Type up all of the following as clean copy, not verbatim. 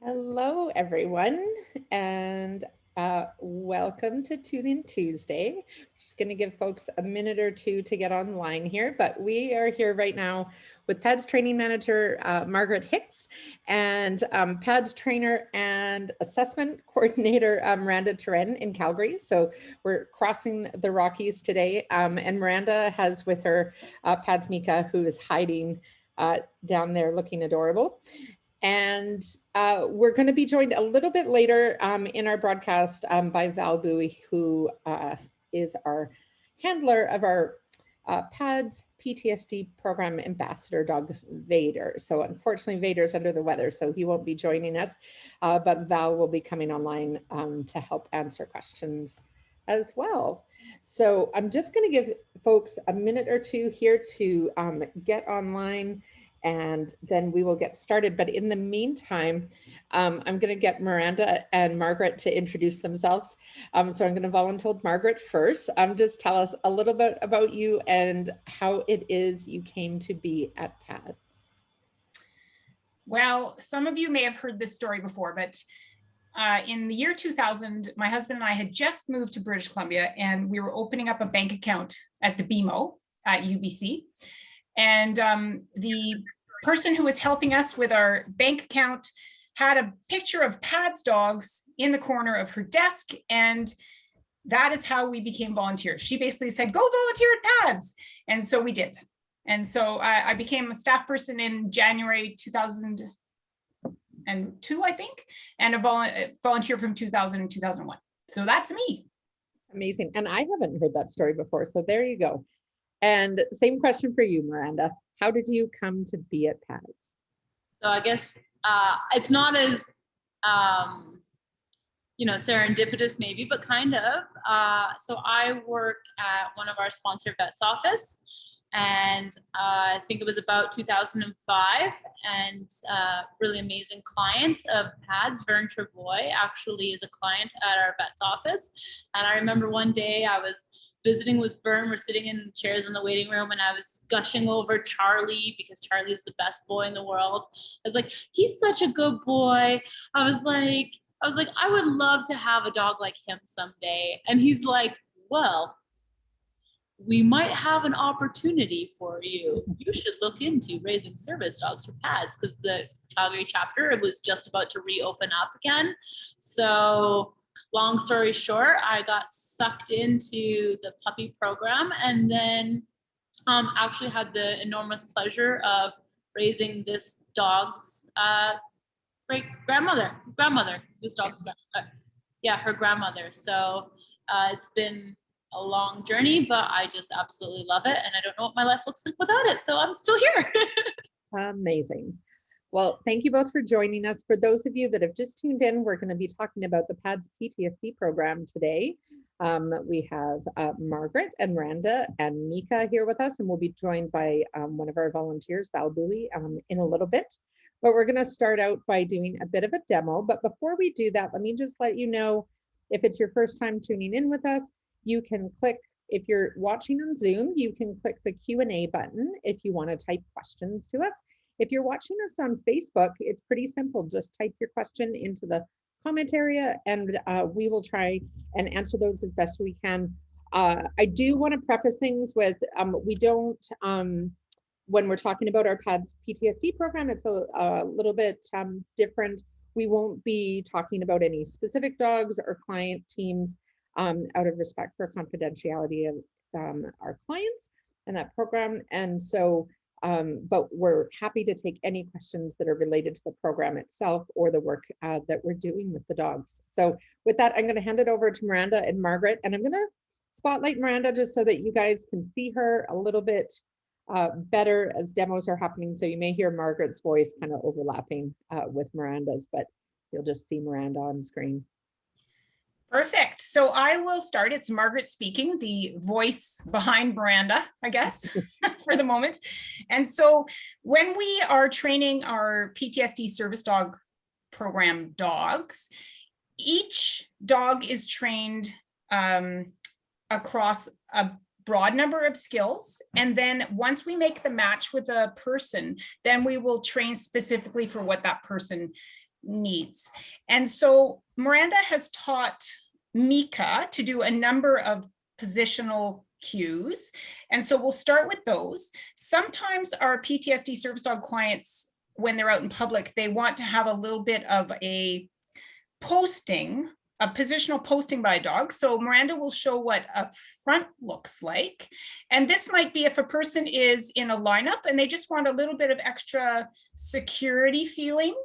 Hello, everyone, and welcome to Tune In Tuesday. Just going to give folks a minute or two to get online here, but we are here right now with PADS training manager Margaret Hicks and PADS trainer and assessment coordinator Miranda Turen in Calgary. So we're crossing the Rockies today, and Miranda has with her PADS Mika, who is hiding down there looking adorable. And we're going to be joined a little bit later in our broadcast by Val Bowie, who is our handler of our PADS PTSD program ambassador dog, Vader. So unfortunately, Vader's under the weather, so he won't be joining us, but Val will be coming online to help answer questions as well. So I'm just going to give folks a minute or two here to get online, and then we will get started. But in the meantime, I'm going to get Miranda and Margaret to introduce themselves. So I'm going to volunteer Margaret first. Just tell us a little bit about you and how it is you came to be at PADS. Well, some of you may have heard this story before, but in the year 2000, my husband and I had just moved to British Columbia, and we were opening up a bank account at the BMO at UBC. And the person who was helping us with our bank account had a picture of PADS dogs in the corner of her desk. And that is how we became volunteers. She basically said, go volunteer at PADS. And so we did. And so I became a staff person in January 2002, I think, and a volunteer from 2000 and 2001. So that's me. Amazing. And I haven't heard that story before. So there you go. And same question for you, Miranda. How did you come to be at PADS? So I guess it's not as, serendipitous maybe, but kind of. So I work at one of our sponsor vets office, and I think it was about 2005, and really amazing client of PADS, Vern Travoy, actually is a client at our vet's office. And I remember one day I was visiting with Vern. We're sitting in chairs in the waiting room, and I was gushing over Charlie because Charlie is the best boy in the world. I was like, he's such a good boy. I was like, I would love to have a dog like him someday. And he's like, well, we might have an opportunity for you. You should look into raising service dogs for PADS, because the Calgary chapter was just about to reopen up again. So long story short, I got sucked into the puppy program, and then actually had the enormous pleasure of raising this dog's great grandmother, this dog's grandmother. Yeah, her grandmother. So it's been a long journey, but I just absolutely love it. And I don't know what my life looks like without it. So I'm still here. Amazing. Well, thank you both for joining us. For those of you that have just tuned in, we're going to be talking about the PADS PTSD program today. We have Margaret and Miranda and Mika here with us, and we'll be joined by one of our volunteers, Val Bowie, in a little bit. But we're going to start out by doing a bit of a demo. But before we do that, let me just let you know, if it's your first time tuning in with us, you can click, if you're watching on Zoom, you can click the Q&A button if you want to type questions to us. If you're watching us on Facebook, it's pretty simple. Just type your question into the comment area, and we will try and answer those as best we can. I do want to preface things with, we don't, when we're talking about our PADS PTSD program, it's a little bit different. We won't be talking about any specific dogs or client teams out of respect for confidentiality of our clients and that program. And so, but we're happy to take any questions that are related to the program itself or the work that we're doing with the dogs. So with that, I'm going to hand it over to Miranda and Margaret, and I'm going to spotlight Miranda just so that you guys can see her a little bit better as demos are happening. So you may hear Margaret's voice kind of overlapping with Miranda's, but you'll just see Miranda on screen. Perfect. So I will start. It's Margaret speaking, the voice behind Miranda, I guess, for the moment. And so when we are training our PTSD service dog program dogs, each dog is trained across a broad number of skills. And then once we make the match with a person, then we will train specifically for what that person needs. And so Miranda has taught Mika to do a number of positional cues. And so we'll start with those. Sometimes our PTSD service dog clients, when they're out in public, they want to have a little bit of a positional posting by a dog. So Miranda will show what a front looks like. And this might be if a person is in a lineup and they just want a little bit of extra security feeling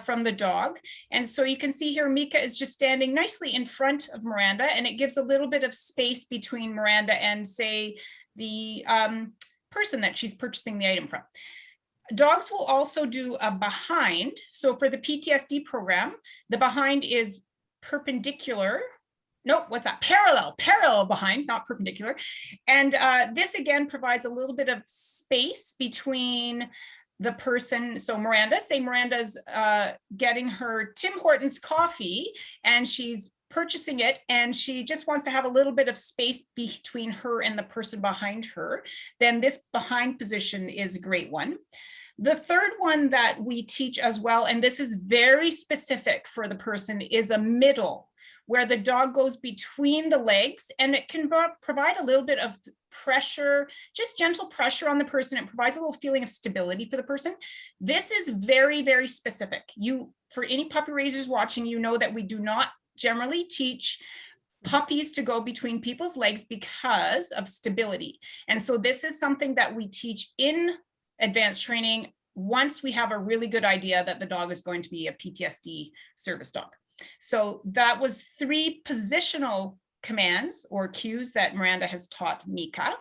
from the dog. And so you can see here, Mika is just standing nicely in front of Miranda, and it gives a little bit of space between Miranda and, say, the person that she's purchasing the item from. Dogs will also do a behind. So for the PTSD program, the behind is perpendicular. Nope, what's that? Parallel behind, not perpendicular. And this again provides a little bit of space between the person. So Miranda, say Miranda's getting her Tim Hortons coffee and she's purchasing it, and she just wants to have a little bit of space between her and the person behind her, then this behind position is a great one. The third one that we teach as well, and this is very specific for the person, is a middle, where the dog goes between the legs, and it can provide a little bit of pressure, just gentle pressure on the person. It provides a little feeling of stability for the person. This is very, very specific. For any puppy raisers watching, you know that we do not generally teach puppies to go between people's legs because of stability. And so this is something that we teach in advanced training once we have a really good idea that the dog is going to be a PTSD service dog. So that was 3 positional commands or cues that Miranda has taught Mika.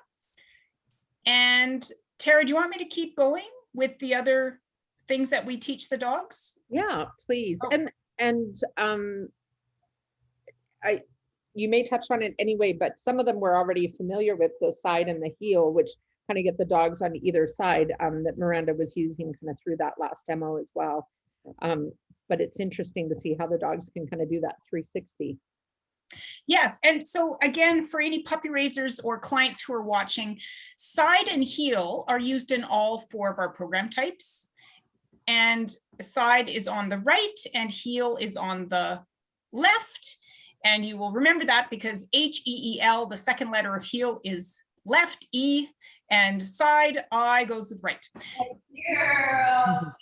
And Tara, do you want me to keep going with the other things that we teach the dogs? Yeah, please. Oh. And you may touch on it anyway, but some of them we're already familiar with, the side and the heel, which kind of get the dogs on either side, that Miranda was using kind of through that last demo as well. But it's interesting to see how the dogs can kind of do that 360. Yes, and so again, for any puppy raisers or clients who are watching, side and heel are used in all 4 of our program types. And side is on the right and heel is on the left. And you will remember that because HEEL, the second letter of heel, is left, E, and side, I goes with right. Girl.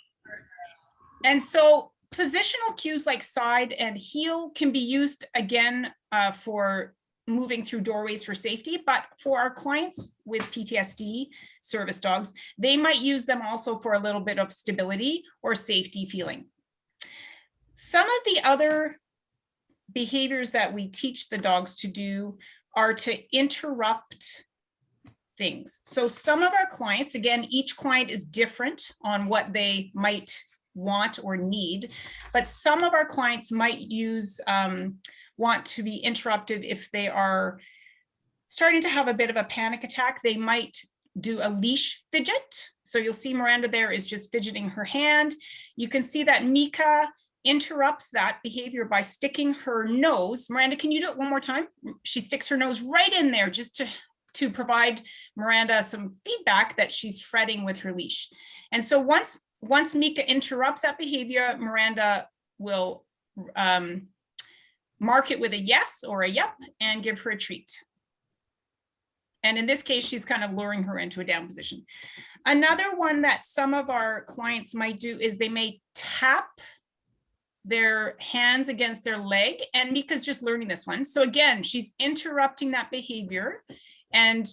And so positional cues like side and heel can be used again for moving through doorways for safety, but for our clients with PTSD service dogs, they might use them also for a little bit of stability or safety feeling. Some of the other behaviors that we teach the dogs to do are to interrupt things. So some of our clients, again, each client is different on what they might want or need, but some of our clients might want to be interrupted if they are starting to have a bit of a panic attack. They might do a leash fidget. So you'll see Miranda there is just fidgeting her hand. You can see that Mika interrupts that behavior by sticking her nose. Miranda, can you do it one more time? She sticks her nose right in there just to provide Miranda some feedback that she's fretting with her leash. And so once Mika interrupts that behavior, Miranda will mark it with a yes or a yep and give her a treat. And in this case, she's kind of luring her into a down position. Another one that some of our clients might do is they may tap their hands against their leg, and Mika's just learning this one. So again, she's interrupting that behavior, and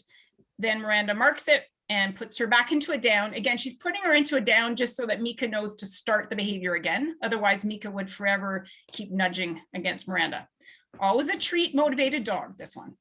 then Miranda marks it and puts her back into a down. Again, she's putting her into a down just so that Mika knows to start the behavior again. Otherwise, Mika would forever keep nudging against Miranda. Always a treat motivated dog, this one.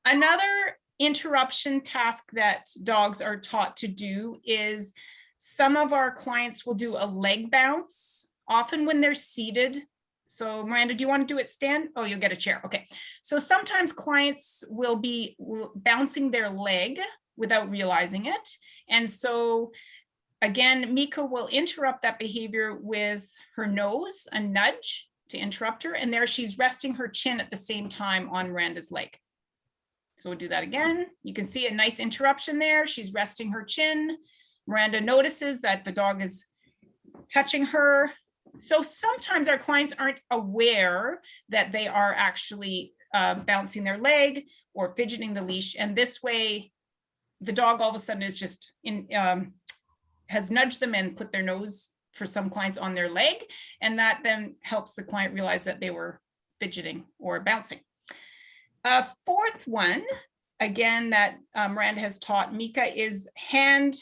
Another interruption task that dogs are taught to do is some of our clients will do a leg bounce, often when they're seated. So Miranda, do you want to do it stand? Oh, you'll get a chair. Okay. So sometimes clients will be bouncing their leg without realizing it. And so again, Mika will interrupt that behavior with her nose, a nudge to interrupt her. And there she's resting her chin at the same time on Miranda's leg. So we'll do that again. You can see a nice interruption there. She's resting her chin. Miranda notices that the dog is touching her. So sometimes our clients aren't aware that they are actually bouncing their leg or fidgeting the leash. And this way, the dog all of a sudden is just has nudged them and put their nose, for some clients, on their leg. And that then helps the client realize that they were fidgeting or bouncing. A fourth one, again, that Miranda has taught Mika, is hand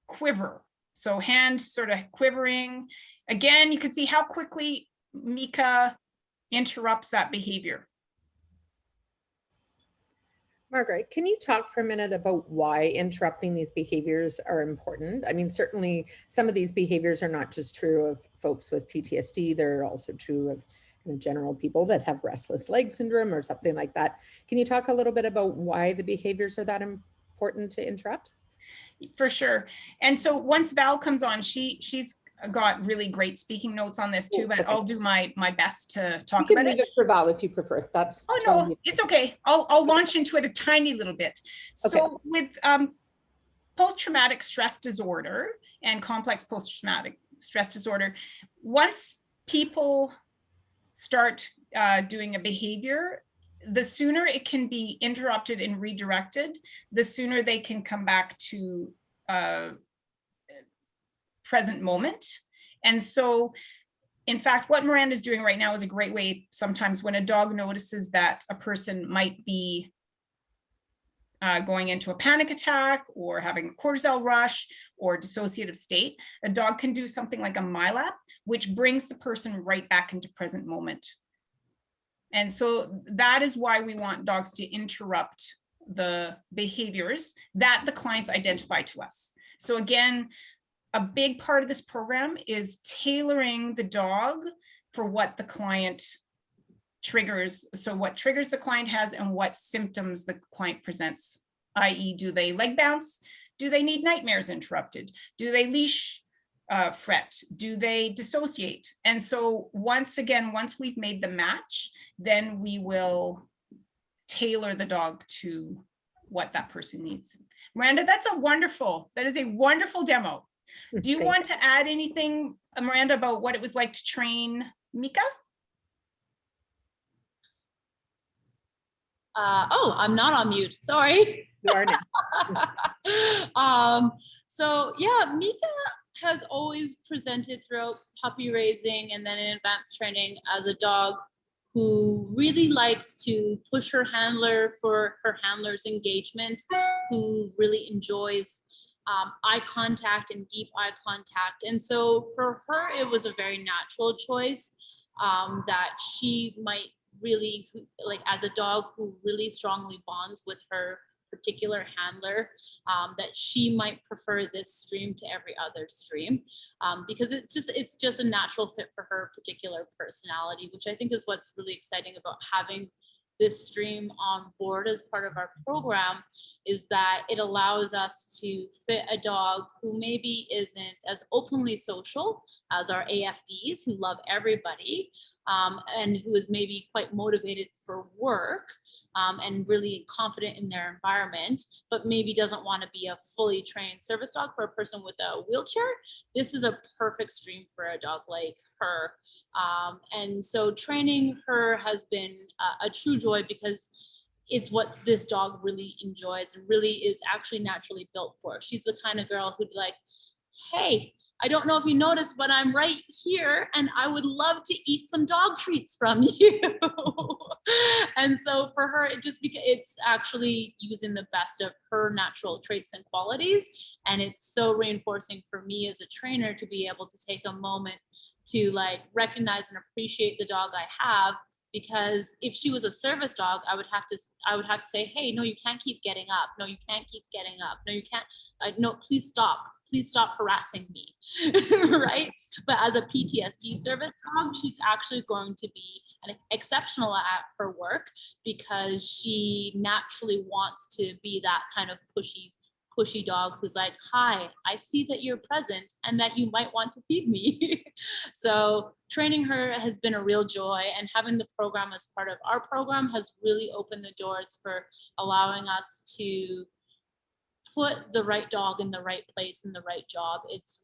quiver. So hand sort of quivering. Again, you can see how quickly Mika interrupts that behavior. Margaret, can you talk for a minute about why interrupting these behaviors are important? I mean, certainly some of these behaviors are not just true of folks with PTSD, they're also true of general people that have restless leg syndrome or something like that. Can you talk a little bit about why the behaviors are that important to interrupt? For sure. And so once Val comes on, she's got really great speaking notes on this too, but okay. I'll do my best to talk about it. You can leave it for Val if you prefer. That's totally no, it's okay. I'll launch into it a tiny little bit. So okay. With post-traumatic stress disorder and complex post-traumatic stress disorder, once people start doing a behavior, the sooner it can be interrupted and redirected, the sooner they can come back to present moment. And so, in fact, what Miranda is doing right now is a great way. Sometimes when a dog notices that a person might be going into a panic attack or having a cortisol rush or dissociative state, a dog can do something like a MyLap, which brings the person right back into present moment. And so that is why we want dogs to interrupt the behaviors that the clients identify to us. So again, a big part of this program is tailoring the dog for what the client triggers. So what triggers the client has and what symptoms the client presents, i.e. do they leg bounce? Do they need nightmares interrupted? Do they leash fret? Do they dissociate? And so once we've made the match, then we will tailor the dog to what that person needs. Miranda, that is a wonderful demo. Do you want to add anything, Miranda, about what it was like to train Mika? I'm not on mute. Sorry. You are now. So yeah, Mika has always presented throughout puppy raising and then in advanced training as a dog who really likes to push her handler for her handler's engagement, who really enjoys eye contact and deep eye contact. And so for her, it was a very natural choice that she might really, like as a dog who really strongly bonds with her particular handler, that she might prefer this stream to every other stream because it's just a natural fit for her particular personality, which I think is what's really exciting about having this stream on board as part of our program, is that it allows us to fit a dog who maybe isn't as openly social as our AFDs, who love everybody, and who is maybe quite motivated for work and really confident in their environment, but maybe doesn't want to be a fully trained service dog for a person with a wheelchair. This is a perfect stream for a dog like her. And so training her has been a true joy because it's what this dog really enjoys and really is actually naturally built for. She's the kind of girl who'd be like, hey, I don't know if you noticed, but I'm right here and I would love to eat some dog treats from you. And so for her, it's actually using the best of her natural traits and qualities. And it's so reinforcing for me as a trainer to be able to take a moment to like recognize and appreciate the dog I have, because if she was a service dog, I would have to say, hey, no, you can't keep getting up. No, you can't keep getting up. No, you can't. No, please stop. Please stop harassing me, right? But as a PTSD service dog, she's actually going to be an exceptional at her work because she naturally wants to be that kind of pushy dog who's like, hi, I see that you're present and that you might want to feed me. So training her has been a real joy, and having the program as part of our program has really opened the doors for allowing us to put the right dog in the right place in the right job. It's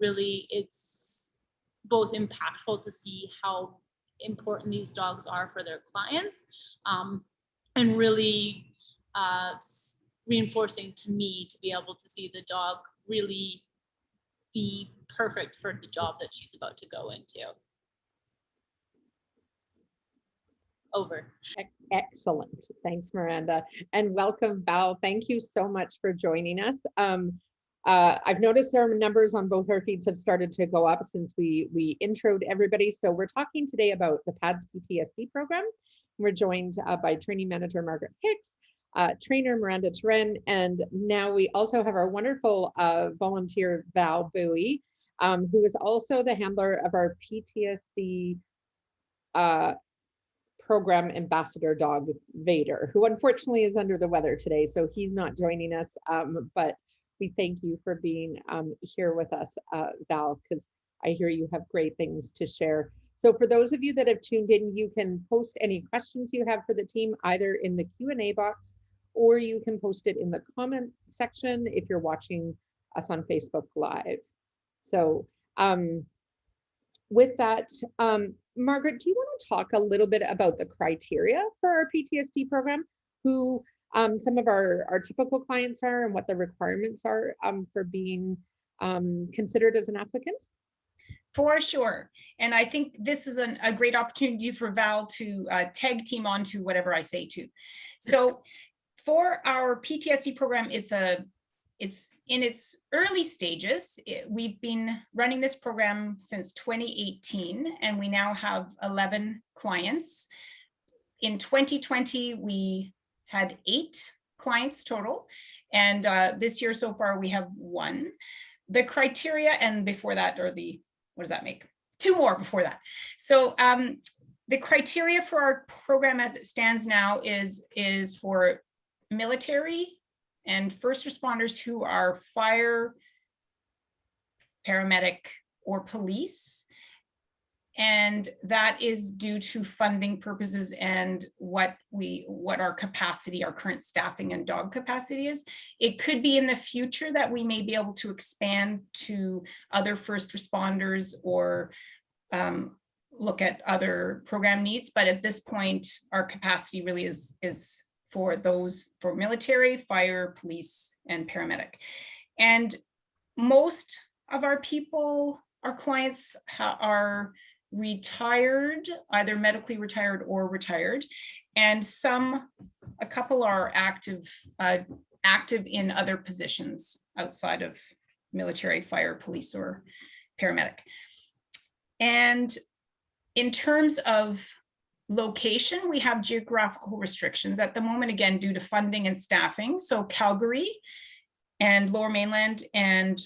both impactful to see how important these dogs are for their clients, and really reinforcing to me to be able to see the dog really be perfect for the job that she's about to go into. Over. Excellent. Thanks, Miranda. And welcome, Val. Thank you so much for joining us. I've noticed our numbers on both our feeds have started to go up since we introed everybody. So we're talking today about the PADS PTSD program. We're joined by training manager Margaret Hicks, trainer Miranda Turen, and now we also have our wonderful volunteer Val Bowie, who is also the handler of our PTSD program ambassador dog, Vader, who unfortunately is under the weather today, so he's not joining us, but we thank you for being here with us, Val, because I hear you have great things to share. So for those of you that have tuned in, you can post any questions you have for the team either in the Q&A box, or you can post it in the comment section if you're watching us on Facebook Live. So with that, Margaret, do you want to talk a little bit about the criteria for our PTSD program, who some of our typical clients are and what the requirements are for being considered as an applicant? For sure. And I think this is a great opportunity for Val to tag team onto whatever I say too. So for our PTSD program, it's in its early stages. We've been running this program since 2018, and we now have 11 clients. In 2020, we had 8 clients total, and this year so far we have 1. The criteria, and before that, or the, what does that make? 2 more before that. So the criteria for our program as it stands now is for military and first responders who are fire, paramedic, or police. And that is due to funding purposes and what our capacity, our current staffing and dog capacity is. It could be in the future that we may be able to expand to other first responders or look at other program needs. But at this point, our capacity really is for those, for military, fire, police, and paramedic. And most of our people, our clients are retired, either medically retired or retired. And a couple are active in other positions outside of military, fire, police, or paramedic. And in terms of location, we have geographical restrictions at the moment, again, due to funding and staffing. So Calgary and Lower Mainland and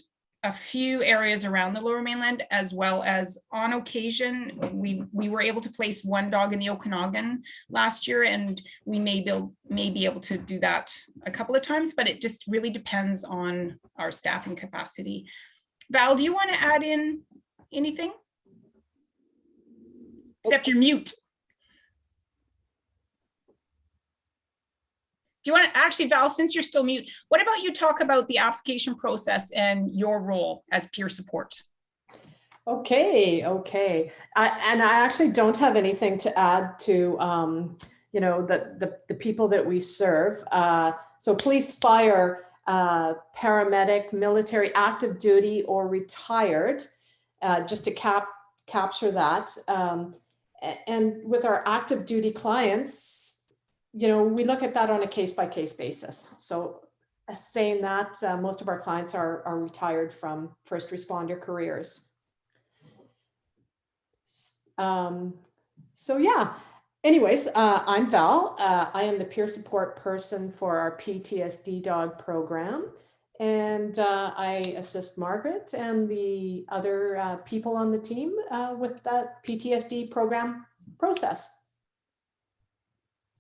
a few areas around the Lower Mainland, as well as on occasion, we were able to place 1 dog in the Okanagan last year, and we may be able to do that a couple of times, but it just really depends on our staffing capacity. Val, do you want to add in anything? Except you're mute. Do you want to actually, Val, since you're still mute, what about you talk about the application process and your role as peer support? Okay. And I actually don't have anything to add to, the people that we serve. So police, fire, paramedic, military, active duty, or retired, just to capture that. And with our active duty clients, we look at that on a case-by-case basis. So saying that, most of our clients are retired from first responder careers. So yeah, anyways, I'm Val. I am the peer support person for our PTSD dog program. And I assist Margaret and the other people on the team with that PTSD program process.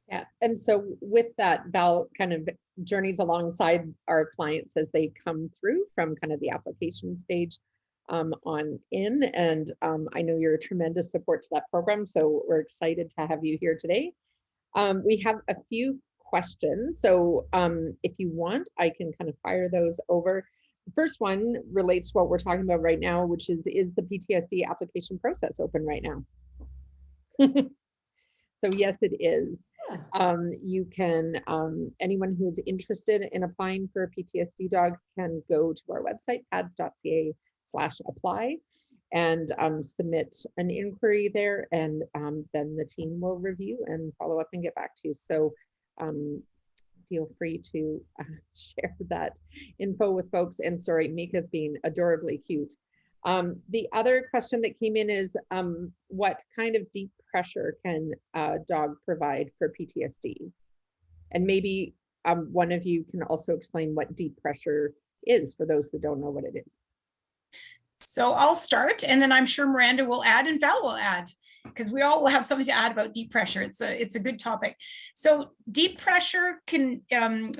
Yeah, and so with that, Val kind of journeys alongside our clients as they come through from kind of the application stage on in. And I know you're a tremendous support to that program, so we're excited to have you here today. We have a few questions, so if you want, I can kind of fire those over. first one relates to what we're talking about right now, which is the PTSD application process open right now? So yes, it is. Yeah. You can, anyone who's interested in applying for a PTSD dog can go to our website, pads.ca/apply, and submit an inquiry there, and then the team will review and follow up and get back to you. So feel free to share that info with folks. And sorry, Mika's being adorably cute. The other question that came in is, what kind of deep pressure can a dog provide for PTSD? And maybe one of you can also explain what deep pressure is for those that don't know what it is. So I'll start, and then I'm sure Miranda will add and Val will add, because we all will have something to add about deep pressure. It's a good topic. So deep pressure can,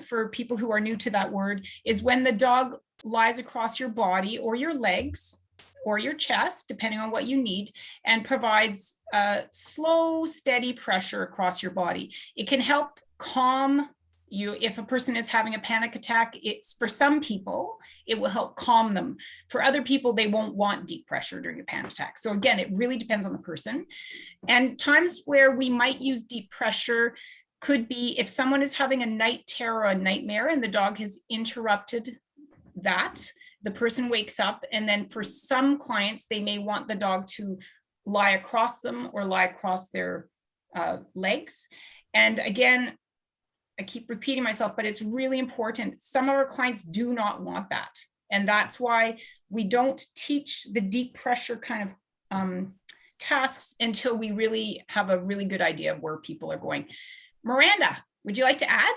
for people who are new to that word, is when the dog lies across your body or your legs or your chest, depending on what you need, and provides slow, steady pressure across your body. It can help calm you. If a person is having a panic attack, it's, for some people, it will help calm them. For other people, they won't want deep pressure during a panic attack. So again, it really depends on the person. And times where we might use deep pressure could be if someone is having a night terror or a nightmare and the dog has interrupted that. The person wakes up, and then for some clients, they may want the dog to lie across them or lie across their legs. And again, I keep repeating myself, but it's really important. Some of our clients do not want that. And that's why we don't teach the deep pressure kind of tasks until we really have a really good idea of where people are going. Miranda, would you like to add?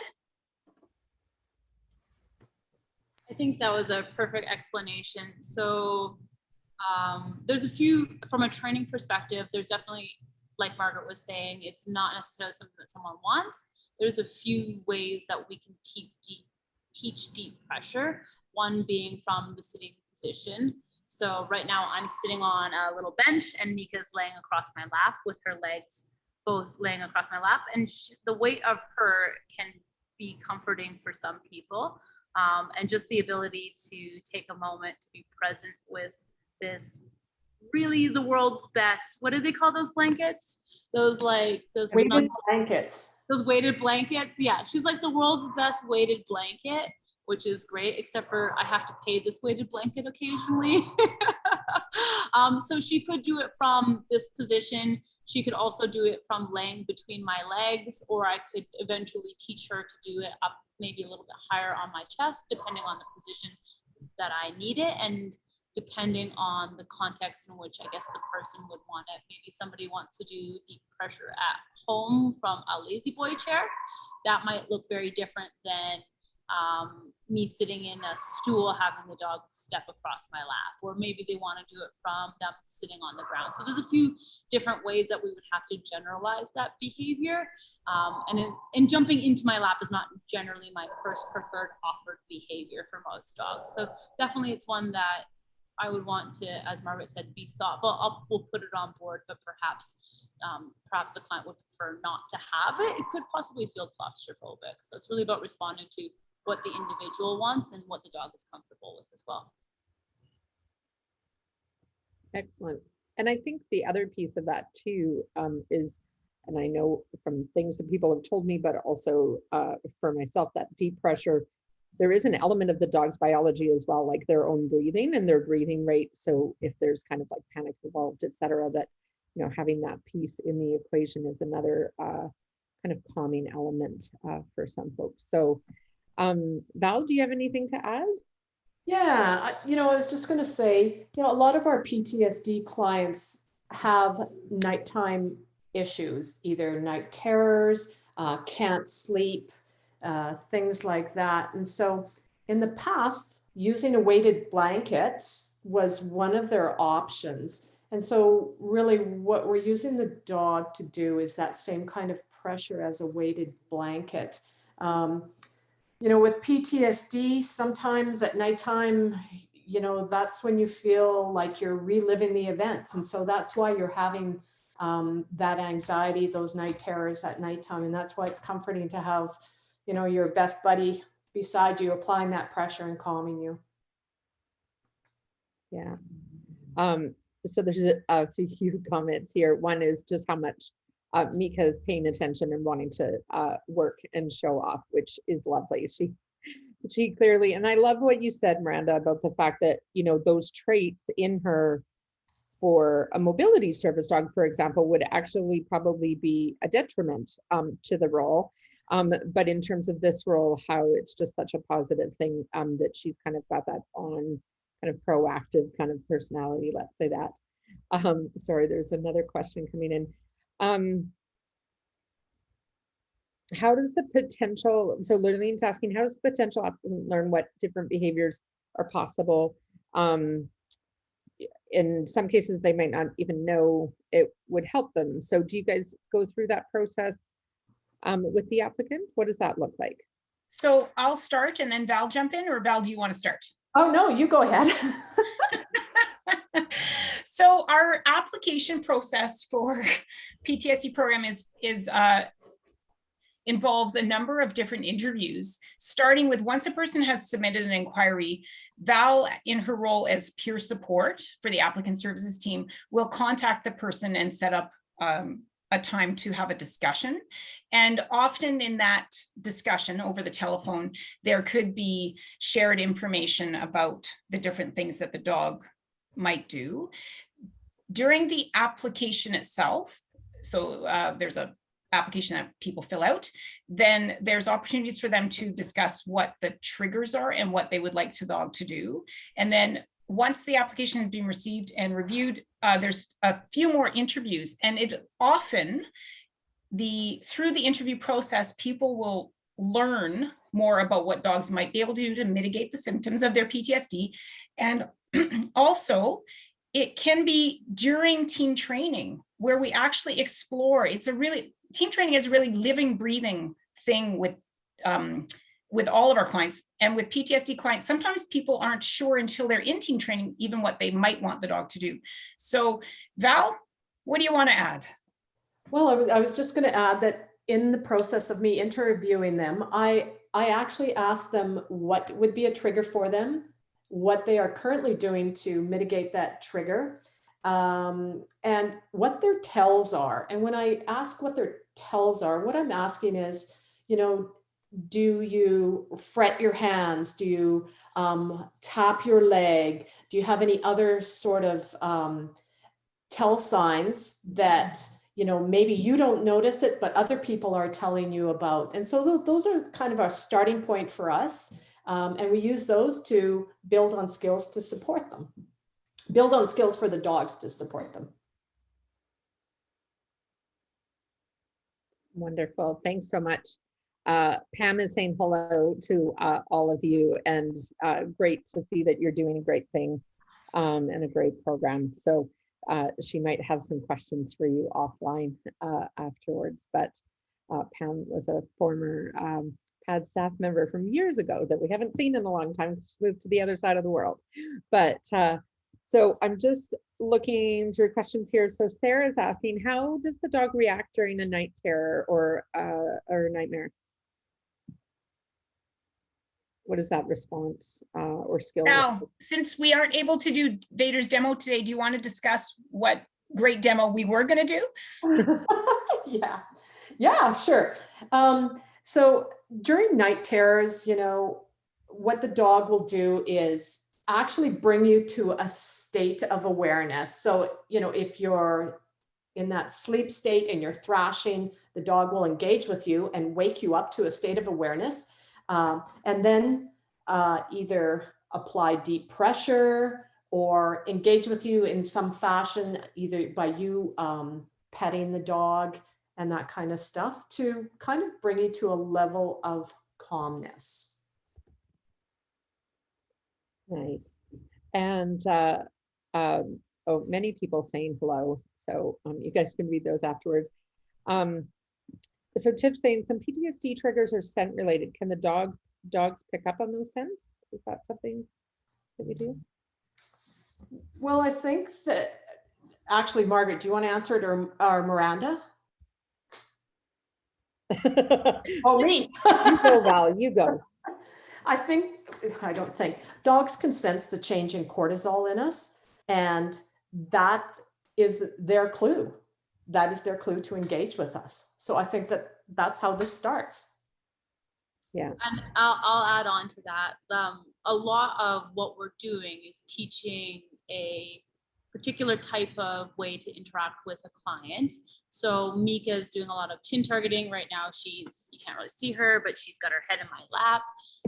I think that was a perfect explanation. So there's a few, from a training perspective, there's definitely, like Margaret was saying, it's not necessarily something that someone wants. There's a few ways that we can teach deep pressure, one being from the sitting position. So right now I'm sitting on a little bench and Mika's laying across my lap with her legs both laying across my lap, and the weight of her can be comforting for some people. And just the ability to take a moment to be present with this, really the world's best, what do they call those blankets? Those weighted blankets. Those weighted blankets. Yeah, she's like the world's best weighted blanket, which is great, except for I have to pay this weighted blanket occasionally. So she could do it from this position. She could also do it from laying between my legs, or I could eventually teach her to do it up maybe a little bit higher on my chest, depending on the position that I need it, and depending on the context in which I guess the person would want it. Maybe somebody wants to do deep pressure at home from a lazy boy chair. That might look very different than me sitting in a stool having the dog step across my lap, or maybe they want to do it from them sitting on the ground. So there's a few different ways that we would have to generalize that behavior. And jumping into my lap is not generally my first preferred offered behavior for most dogs. So definitely it's one that I would want to, as Margaret said, be thoughtful. We'll put it on board, but perhaps the client would prefer not to have it. It could possibly feel claustrophobic. So it's really about responding to what the individual wants and what the dog is comfortable with as well. Excellent. And I think the other piece of that too is, and I know from things that people have told me, but also for myself, that deep pressure, there is an element of the dog's biology as well, like their own breathing and their breathing rate. So if there's kind of like panic involved, et cetera, that, you know, having that piece in the equation is another kind of calming element for some folks. So Val, do you have anything to add? Yeah, I was just going to say, a lot of our PTSD clients have nighttime issues, either night terrors, can't sleep, things like that. And so in the past, using a weighted blanket was one of their options. And so really what we're using the dog to do is that same kind of pressure as a weighted blanket. With PTSD, sometimes at nighttime, that's when you feel like you're reliving the events. And so that's why you're having that anxiety, those night terrors at nighttime. And that's why it's comforting to have, your best buddy beside you applying that pressure and calming you. Yeah. So there's a few comments here. One is just how much Mika is paying attention and wanting to work and show off, which is lovely. She clearly, and I love what you said, Miranda, about the fact that, you know, those traits in her for a mobility service dog, for example, would actually probably be a detriment to the role. But in terms of this role, how it's just such a positive thing that she's kind of got that on kind of proactive kind of personality, let's say that. Sorry, there's another question coming in. How does the potential, so Lurleen's asking, how does the potential applicant learn what different behaviors are possible? In some cases, they might not even know it would help them. So do you guys go through that process with the applicant? What does that look like? So I'll start and then Val jump in, or Val, do you want to start? Oh, no, you go ahead. So our application process for PTSD program involves a number of different interviews, starting with once a person has submitted an inquiry, Val, in her role as peer support for the applicant services team, will contact the person and set up a time to have a discussion. And often in that discussion over the telephone, there could be shared information about the different things that the dog might do. During the application itself, so there's a application that people fill out, then there's opportunities for them to discuss what the triggers are and what they would like the dog to do. And then once the application has been received and reviewed, there's a few more interviews, and it often, through the interview process, people will learn more about what dogs might be able to do to mitigate the symptoms of their PTSD. And also, it can be during team training where we actually explore. Team training is a really living, breathing thing with all of our clients. And with PTSD clients, sometimes people aren't sure until they're in team training, even what they might want the dog to do. So Val, what do you want to add? Well, I was just going to add that in the process of me interviewing them, I actually asked them what would be a trigger for them, what they are currently doing to mitigate that trigger, and what their tells are. And when I ask what their tells are, what I'm asking is, you know, do you fret your hands? Do you tap your leg? Do you have any other sort of tell signs that, you know, maybe you don't notice it, but other people are telling you about? And so those are kind of our starting point for us. And we use those to build on skills to support them, build on skills for the dogs to support them. Wonderful. Thanks so much. Pam is saying hello to all of you, and great to see that you're doing a great thing and a great program. So she might have some questions for you offline afterwards, but Pam was a former PAD staff member from years ago that we haven't seen in a long time. She's moved to the other side of the world. But so I'm just looking through questions here. So Sarah's asking, how does the dog react during a night terror or nightmare? What is that response or skill? Now, since we aren't able to do Vader's demo today, do you want to discuss what great demo we were going to do? Yeah, sure. So during night terrors, you know, what the dog will do is actually bring you to a state of awareness. So, you know, if you're in that sleep state and you're thrashing, the dog will engage with you and wake you up to a state of awareness. And then either apply deep pressure or engage with you in some fashion, either by you petting the dog and that kind of stuff, to kind of bring you to a level of calmness. Nice. And oh, many people saying hello. So you guys can read those afterwards. So Tiff's saying some PTSD triggers are scent related. Can the dogs pick up on those scents? Is that something that we do? Well, I think that actually, Margaret, do you want to answer it, or Miranda? Oh, me. You go, Val, you go. I think dogs can sense the change in cortisol in us, and that is their clue. That is their clue to engage with us. So I think that that's how this starts. Yeah. And I'll add on to that. A lot of what we're doing is teaching a particular type of way to interact with a client. So Mika is doing a lot of chin targeting right now. You can't really see her, but she's got her head in my lap.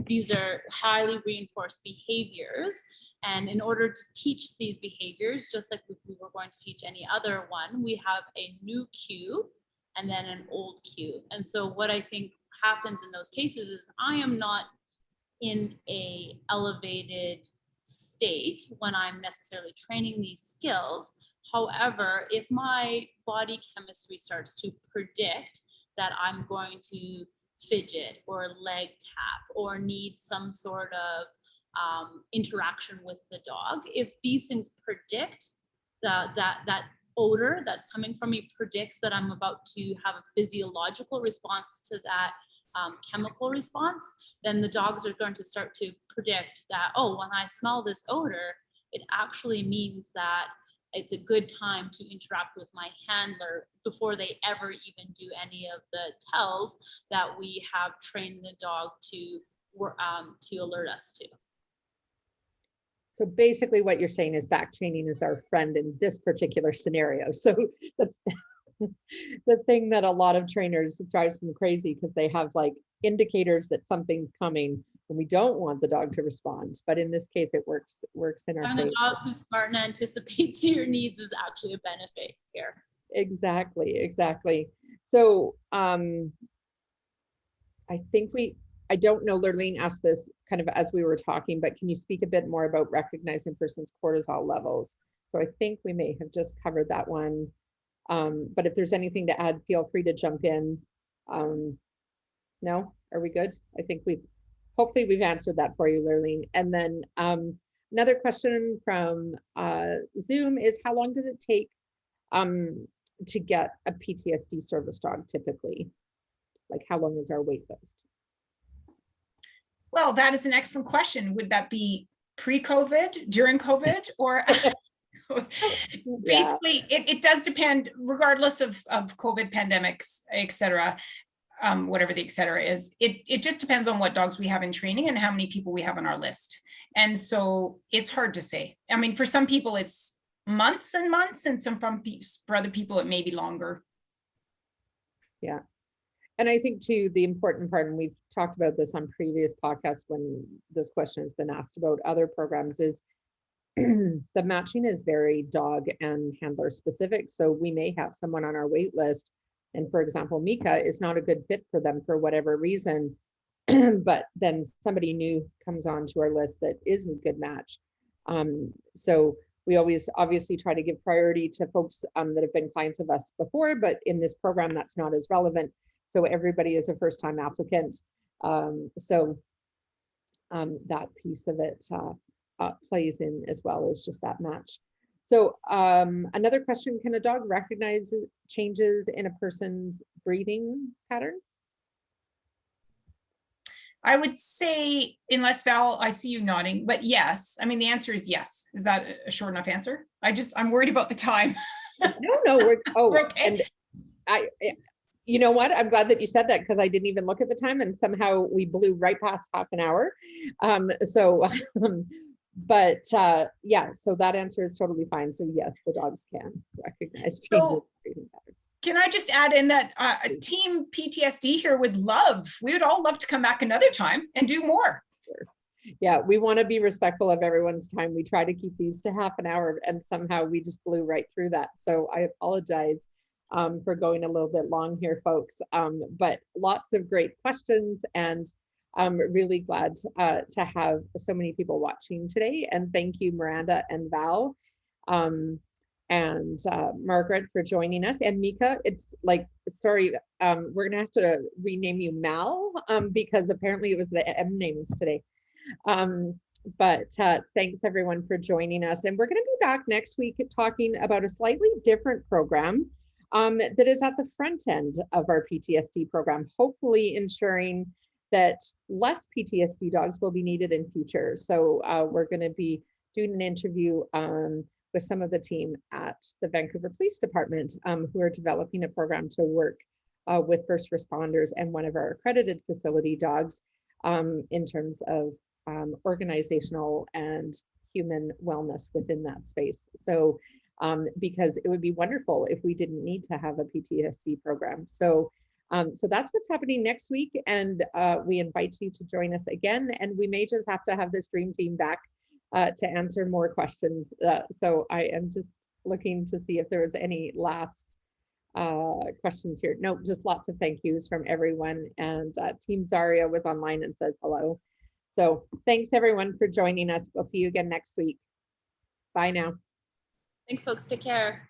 These are highly reinforced behaviors. And in order to teach these behaviors, just like if we were going to teach any other one, we have a new cue and then an old cue. And so what I think happens in those cases is I am not in a elevated state when I'm necessarily training these skills. However, if my body chemistry starts to predict that I'm going to fidget or leg tap or need some sort of interaction with the dog, if these things predict that odor that's coming from me predicts that I'm about to have a physiological response to that chemical response, then the dogs are going to start to predict that, oh, when I smell this odor, it actually means that it's a good time to interact with my handler before they ever even do any of the tells that we have trained the dog to alert us to. So basically what you're saying is back training is our friend in this particular scenario. So the thing that a lot of trainers drives them crazy because they have like indicators that something's coming and we don't want the dog to respond. But in this case, it works in our favor. And a dog who's smart and anticipates your needs is actually a benefit here. Exactly. So I don't know, Lurleen asked this kind of as we were talking, but can you speak a bit more about recognizing person's cortisol levels? So I think we may have just covered that one. But if there's anything to add, feel free to jump in. No, are we good? I think hopefully we've answered that for you, Lurleen. And then another question from Zoom is, how long does it take to get a PTSD service dog typically? Like how long is our wait list? Well, that is an excellent question. Would that be pre-COVID, during COVID, or basically it does depend, regardless of COVID pandemics, et cetera, whatever the et cetera is, it just depends on what dogs we have in training and how many people we have on our list. And so it's hard to say. I mean, for some people it's months and months, and for other people it may be longer. Yeah. And I think too, the important part, and we've talked about this on previous podcasts when this question has been asked about other programs, is the matching is very dog and handler specific. So we may have someone on our wait list, and for example, Mika is not a good fit for them for whatever reason, but then somebody new comes onto our list that is a good match. So we always obviously try to give priority to folks that have been clients of us before, but in this program that's not as relevant. So everybody is a first-time applicant. So that piece of it plays in as well as just that match. So another question, can a dog recognize changes in a person's breathing pattern? I would say, unless Val, I see you nodding, but yes. I mean, the answer is yes. Is that a short enough answer? I'm worried about the time. No, we're okay. And you know what? I'm glad that you said that because I didn't even look at the time and somehow we blew right past half an hour. But yeah, so that answer is totally fine. So yes, the dogs can recognize changes in breathing patterns. Can I just add in that team PTSD here we would all love to come back another time and do more. Sure. Yeah, we want to be respectful of everyone's time. We try to keep these to half an hour and somehow we just blew right through that. So I apologize for going a little bit long here, folks. But lots of great questions, and I'm really glad to have so many people watching today. And thank you, Miranda and Val, and Margaret for joining us. And Mika, it's like, sorry, we're gonna have to rename you Mal because apparently it was the M names today. But thanks everyone for joining us. And we're gonna be back next week talking about a slightly different program that is at the front end of our PTSD program, hopefully ensuring that less PTSD dogs will be needed in future. So we're going to be doing an interview with some of the team at the Vancouver Police Department who are developing a program to work with first responders and one of our accredited facility dogs in terms of organizational and human wellness within that space. So because it would be wonderful if we didn't need to have a PTSD program. So so that's what's happening next week, and we invite you to join us again, and we may just have to have this dream team back to answer more questions. So I am just looking to see if there was any last questions here. No, just lots of thank yous from everyone, and Team Zaria was online and says hello. So thanks everyone for joining us. We'll see you again next week. Bye now. Thanks, folks. Take care.